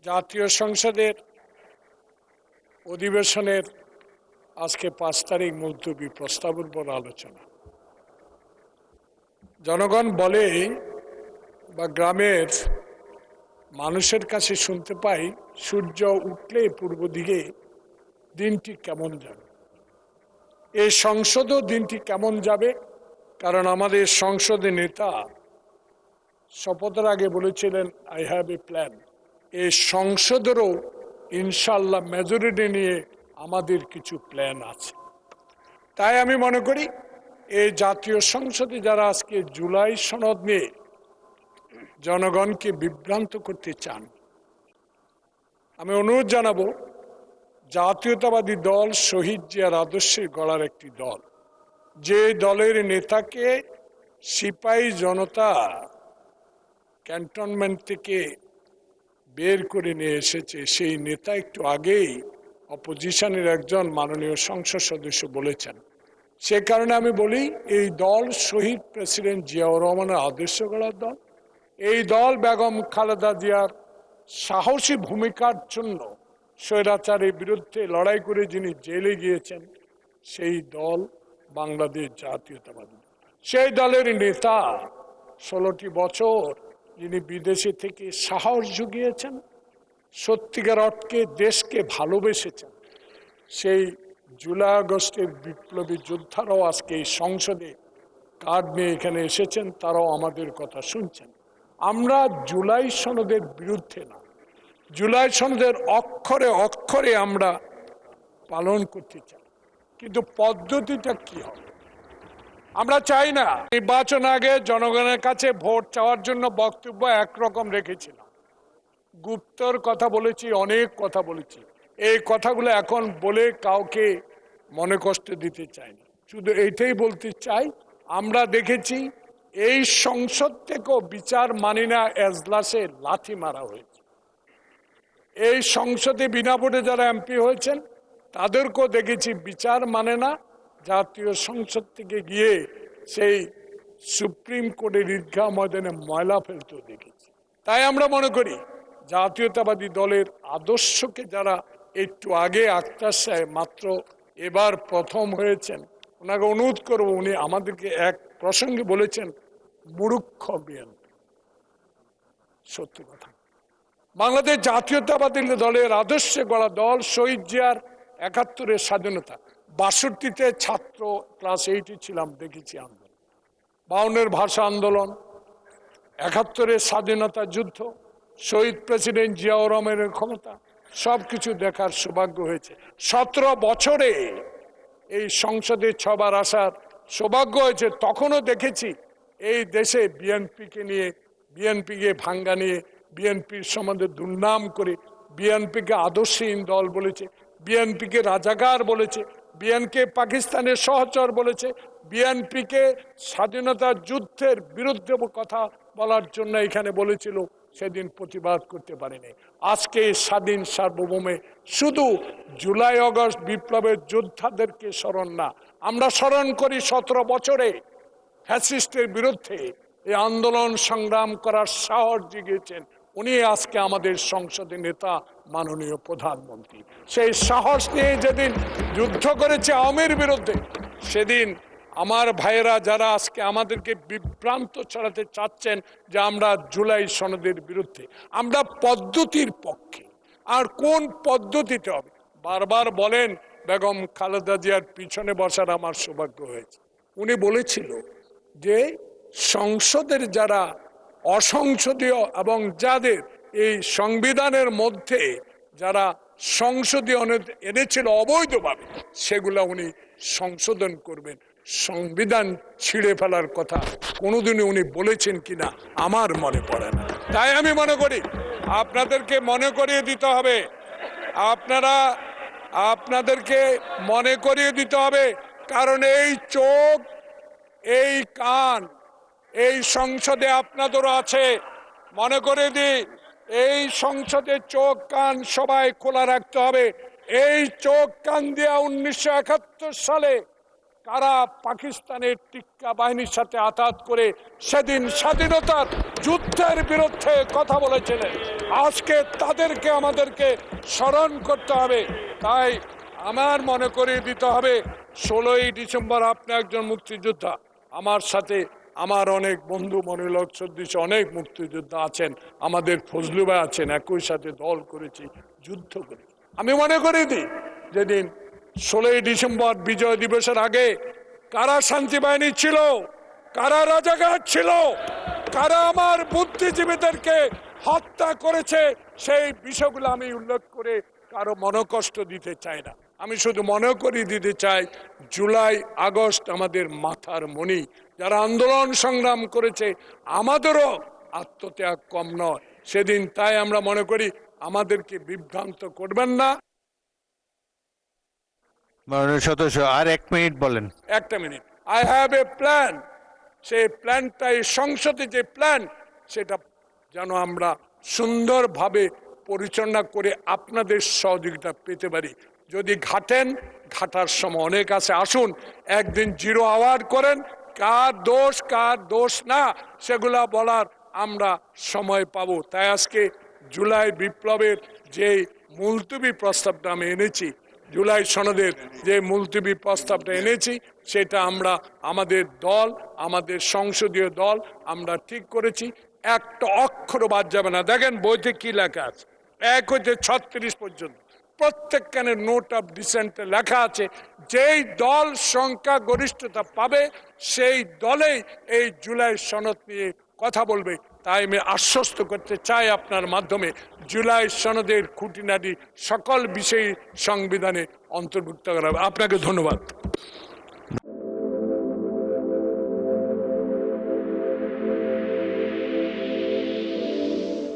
জাতীয় সংসদের অধিবেশনের আজকে 5 তারিখ মুলতবি প্রস্তাবের উপর আলোচনা। জনগণ বলে বা গ্রামের মানুষের কাছে শুনতে পাই, সূর্য উঠলে পূর্ব দিকে দিনটি কেমন যাবে। এই সংসদও দিনটি কেমন যাবে, কারণ আমাদের সংসদের নেতা শপথের আগে বলেছিলেন আই হ্যাভ এ প্ল্যান। এই সংসদেরও ইনশাল্লাহ মেজরিটি নিয়ে আমাদের কিছু প্ল্যান আছে। তাই আমি মনে করি এই জাতীয় সংসদে যারা আজকে জুলাই সনদ নিয়ে জনগণকে বিভ্রান্ত করতে চান, আমি অনুরোধ জানাবো, জাতীয়তাবাদী দল শহীদ জিয়ার আদর্শে গড়ার একটি দল, যে দলের নেতাকে সিপাহী জনতা ক্যান্টনমেন্ট থেকে বের করে নিয়ে এসেছে, সেই নেতা একটু আগেই অপোজিশনের একজন মাননীয় সংসদ সদস্য বলেছেন। সে কারণে আমি বলি, এই দল শহীদ প্রেসিডেন্ট জিয়াউর রহমানের আদর্শ গড়ার দল। এই দল বেগম খালেদা জিয়ার সাহসী ভূমিকার জন্য স্বৈরাচারের বিরুদ্ধে লড়াই করে যিনি জেলে গিয়েছেন, সেই দল বাংলাদেশ জাতীয়তাবাদী দল। সেই দলের নেতা 16টি বছর যিনি বিদেশে থেকে সাহস জুগিয়েছেন, সত্যিকার অর্থে দেশকে ভালোবেসেছেন, সেই জুলাই আগস্টের বিপ্লবী যোদ্ধারাও আজকে এই সংসদে কার্ড নিয়ে এখানে এসেছেন, তারাও আমাদের কথা শুনছেন। আমরা জুলাই সনদের বিরুদ্ধে না, জুলাই সনদের অক্ষরে অক্ষরে আমরা পালন করতে চাই, কিন্তু পদ্ধতিটা কি হবে আমরা চাই না। নির্বাচন আগে জনগণের কাছে ভোট চাওয়ার জন্য বক্তব্য একরকম রেখেছিলাম, গুপ্তর কথা বলেছি, অনেক কথা বলেছি। এই কথাগুলো এখন বলে কাউকে মনে কষ্ট দিতে চাই না, শুধু এইটাই বলতে চাই, আমরা দেখেছি এই সংসদ থেকেও বিচার মানি না এজলাসে লাথি মারা হয়েছে। এই সংসদে বিনা ভোটে যারা এমপি হয়েছেন তাদেরকেও দেখেছি বিচার মানে না, জাতীয় সংসদ থেকে গিয়ে সেই সুপ্রিম কোর্টের ঈদগাহ ময়দানে ময়লা ফেলতেও দেখেছি। তাই আমরা মনে করি জাতীয়তাবাদী দলের আদর্শকে যারা একটু আগে আক্তার সাহেব মাত্র এবার প্রথম হয়েছেন, ওনাকে অনুরোধ করবো, উনি আমাদেরকে এক প্রসঙ্গে বলেছেন মূর্খ বিএনপি। সত্যি কথা, বাংলাদেশ জাতীয়তাবাদী দলের আদর্শে গড়া দল শহীদ জিয়ার 71-এর স্বাধীনতা, 62-তে ছাত্র ক্লাস 8-এ ছিলাম, দেখেছি আন্দোলন, 52-এর ভাষা আন্দোলন, 71-এর স্বাধীনতা যুদ্ধ, শহীদ প্রেসিডেন্ট জিয়াউর রহমানের ক্ষমতা, সবকিছু দেখার সৌভাগ্য হয়েছে। 17 বছরে এই সংসদে 6 বার আসার সৌভাগ্য হয়েছে। তখনও দেখেছি এই দেশে বিএনপিকে নিয়ে, বিএনপিকে ভাঙ্গা নিয়ে, বিএনপির সম্বন্ধে দুর্নাম করে, বিএনপিকে আদর্শহীন দল বলেছে, বিএনপিকে রাজাকার বলেছে, বিএনপিকে পাকিস্তানের সহচর বলেছে, বিএনপিকে স্বাধীনতা যুদ্ধের বিরুদ্ধে কথা বলার জন্য এখানে বলেছিল, সেদিন প্রতিবাদ করতে পারেনি। আজকে স্বাধীন সার্বভৌমে শুধু জুলাই আগস্ট বিপ্লবের যোদ্ধাদেরকে স্মরণ না, আমরা স্মরণ করি 17 বছরে ফ্যাসিস্টের বিরুদ্ধে এই আন্দোলন সংগ্রাম করার সাহস জুগিয়েছেন উনি, আজকে আমাদের সংসদের নেতা মাননীয় প্রধানমন্ত্রী। সেই সাহস নিয়ে যেদিন যুদ্ধ করেছে আওয়ামীর বিরুদ্ধে, সেদিন আমার ভাইয়েরা যারা আজকে আমাদেরকে বিভ্রান্ত ছড়াতে চাচ্ছেন যে আমরা জুলাই সনদের বিরুদ্ধে, আমরা পদ্ধতির পক্ষে। আর কোন পদ্ধতিতে হবে? বারবার বলেন বেগম খালেদা জিয়ার পিছনে বসার আমার সৌভাগ্য হয়েছে। উনি বলেছিল যে সংসদের যারা অসংসদীয় এবং যাদের এই সংবিধানের মধ্যে যারা সংসদীয় এনেছিল অবৈধভাবে, সেগুলা উনি সংশোধন করবেন। সংবিধান ছিঁড়ে ফেলার কথা কোনোদিনই উনি বলেছেন কিনা আমার মনে পড়ে না। তাই আমি মনে করি আপনাদেরকে মনে করিয়ে দিতে হবে, আপনাদেরকে মনে করিয়ে দিতে হবে, কারণ এই চোখ, এই কান এই সংসদে আপনাদেরও আছে। মনে করে দিই, এই সংসদে চোখ কান সবাই খোলা রাখতে হবে। এই চোখ কান দিয়া 1971 সালে কারা পাকিস্তানের টিক্কা বাহিনীর সাথে আঘাত করে সেদিন স্বাধীনতার যুদ্ধের বিরুদ্ধে কথা বলেছিলেন, আজকে তাদেরকে আমাদেরকে স্মরণ করতে হবে। তাই আমার মনে করিয়ে দিতে হবে 16ই ডিসেম্বর আপনি একজন মুক্তিযোদ্ধা, আমার সাথে আমার অনেক বন্ধু মনিলক সদৃশ অনেক মুক্তিযোদ্ধা আছেন, আমাদের ফজলু ভাই আছেন, একই সাথে দল করেছি, যুদ্ধ করি। আমি মনে করি দিই যেদিন 16ই ডিসেম্বর বিজয় দিবসের আগে কারা শান্তি বাহিনী ছিল, কারা রাজাকার ছিল, কারা আমার বুদ্ধিজীবীদেরকে হত্যা করেছে, সেই বিষয়গুলো আমি উল্লেখ করে কারো মনোকষ্ট দিতে চাই না। আমি শুধু মনে করিয়ে দিতে চাই জুলাই আগস্ট আমাদের মাথার মণি, যারা আন্দোলন সংগ্রাম করেছে আমাদেরও আত্মত্যাগ কম নয় সেদিন। তাই আমরা মনে করি আমাদেরকে বিভ্রান্ত করবেন না। মাননীয় সদস্য আর 1 মিনিট বলেন। একটা minute. I have a plan. সেই প্ল্যানটা এই সংসদে যে প্ল্যান, সেটা যেন আমরা সুন্দরভাবে পরিচালনা করে আপনাদের সহযোগিতা পেতে পারি। যদি ঘাটেন, ঘাটার সময় অনেক আছে, আসুন একদিন 0 আওয়ার করেন, কার দোষ না সেগুলা বলার আমরা সময় পাবো। তাই আজকে জুলাই বিপ্লবের যে মুলতবি প্রস্তাবটা আমি এনেছি, জুলাই সনদের যে মুলতবি প্রস্তাবটা এনেছি, সেটা আমরা আমাদের দল, আমাদের সংসদীয় দল আমরা ঠিক করেছি। একটা অক্ষর বাদ যাবে না। দেখেন বইতে কি লেখা আছে, 1 হইতে 36 পর্যন্ত প্রত্যেকখানে নোট অফ ডিসেন্টে লেখা আছে, যেই দল সংখ্যা গরিষ্ঠতা পাবে সেই দলেই এই জুলাই সনদ নিয়ে কথা বলবে। তাই আমি আশ্বস্ত করতে চাই আপনার মাধ্যমে, জুলাই সনদের খুঁটিনাটি সকল বিষয় সংবিধানে অন্তর্ভুক্ত করা হবে। আপনাকে ধন্যবাদ।